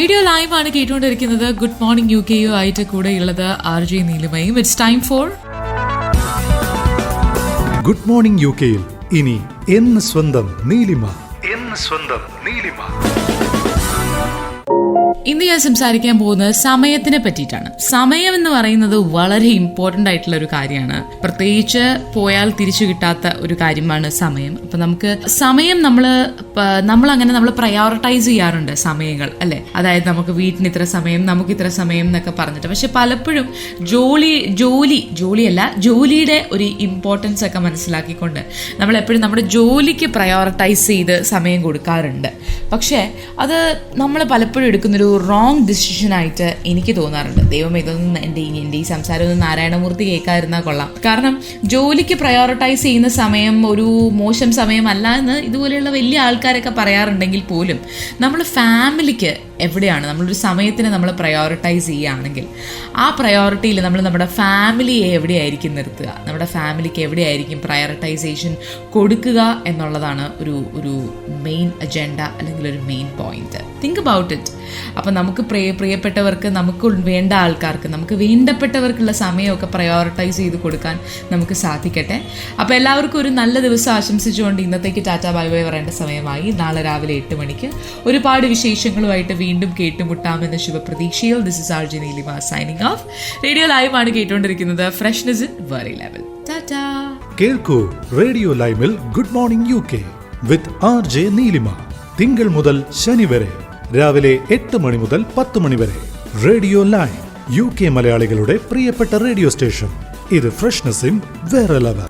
Radio live ആണ് കേട്ടുകൊണ്ടിരിക്കുന്നത്. Good morning UK ആയിട്ട് കൂടെയുള്ളത് RJ നീലിമയും. It's time for good morning UK യിൽ ഇനി എന്ന് സ്വന്തം നീലിമ. ഇന്ന് ഞാൻ സംസാരിക്കാൻ പോകുന്നത് സമയത്തിനെ പറ്റിയിട്ടാണ്. സമയം എന്ന് പറയുന്നത് വളരെ ഇമ്പോർട്ടൻ്റ് ആയിട്ടുള്ള ഒരു കാര്യമാണ്. പ്രത്യേകിച്ച് പോയാൽ തിരിച്ചു കിട്ടാത്ത ഒരു കാര്യമാണ് സമയം. അപ്പം നമുക്ക് സമയം നമ്മൾ പ്രയോറിറ്റൈസ് ചെയ്യാറുണ്ട് സമയങ്ങൾ, അല്ലേ? അതായത് നമുക്ക് വീട്ടിന് ഇത്ര സമയം, നമുക്ക് ഇത്ര സമയം എന്നൊക്കെ പറഞ്ഞിട്ട്. പക്ഷെ പലപ്പോഴും ജോലിയുടെ ഒരു ഇമ്പോർട്ടൻസ് ഒക്കെ മനസ്സിലാക്കിക്കൊണ്ട് നമ്മളെപ്പോഴും നമ്മുടെ ജോലിക്ക് പ്രയോറിറ്റൈസ് ചെയ്ത് സമയം കൊടുക്കാറുണ്ട്. പക്ഷേ അത് നമ്മൾ പലപ്പോഴും എടുക്കുന്നൊരു റോങ് ഡിസിഷനായിട്ട് എനിക്ക് തോന്നാറുണ്ട്. ദൈവം ഇതൊന്നും എൻ്റെ ഈ സംസാരം ഒന്ന് നാരായണമൂർത്തി കേൾക്കാതിരുന്നാൽ കൊള്ളാം. കാരണം ജോലിക്ക് പ്രയോറിറ്റൈസ് ചെയ്യുന്ന സമയം ഒരു മോശം സമയമല്ല എന്ന് ഇതുപോലെയുള്ള വലിയ ആൾക്കാരൊക്കെ പറയാറുണ്ടെങ്കിൽ പോലും നമ്മൾ ഫാമിലിക്ക് എവിടെയാണ് നമ്മളൊരു സമയത്തിന് നമ്മൾ പ്രയോറിറ്റൈസ് ചെയ്യുകയാണെങ്കിൽ ആ പ്രയോറിറ്റിയിൽ നമ്മൾ നമ്മുടെ ഫാമിലിയെ എവിടെയായിരിക്കും നിർത്തുക, നമ്മുടെ ഫാമിലിക്ക് എവിടെയായിരിക്കും പ്രയോറിറ്റൈസേഷൻ കൊടുക്കുക എന്നുള്ളതാണ് ഒരു മെയിൻ അജണ്ട അല്ലെങ്കിൽ ഒരു main point. Think about it. അപ്പം നമുക്ക് പ്രിയപ്പെട്ടവർക്ക്, നമുക്ക് വേണ്ട ആൾക്കാർക്ക്, നമുക്ക് വേണ്ടപ്പെട്ടവർക്കുള്ള സമയമൊക്കെ പ്രയോറിറ്റൈസ് ചെയ്ത് കൊടുക്കാൻ നമുക്ക് സാധിക്കട്ടെ. അപ്പോൾ എല്ലാവർക്കും ഒരു നല്ല ദിവസം ആശംസിച്ചുകൊണ്ട് ഇന്നത്തേക്ക് ടാറ്റ ബൈ ബൈ പറയേണ്ട സമയമായി. നാളെ രാവിലെ 8 മണിക്ക് ഒരുപാട് വിശേഷങ്ങളുമായിട്ട് വീണ്ടും കേട്ടുമുട്ടാമെന്ന ശുഭപ്രതീക്ഷയിൽ this is RJ Neelima signing off. Radio live ആണ് കേട്ടുകൊണ്ടിരിക്കുന്നത്. ഫ്രഷ്നെസ് ഇൻ വേറെ ലെവൽ. ടാറ്റ. കേൾക്കൂ റേഡിയോ ലൈവിൽ good morning UK with RJ Neelima. തിങ്കൾ മുതൽ ശനി വരെ രാവിലെ 8 മണി മുതൽ 10 മണി വരെ. റേഡിയോ ലൈവ് UK മലയാളികളുടെ പ്രിയപ്പെട്ട റേഡിയോ സ്റ്റേഷൻ. ഇത് ഫ്രഷ്നെസ് ഇൻ വേറെ ലെവൽ.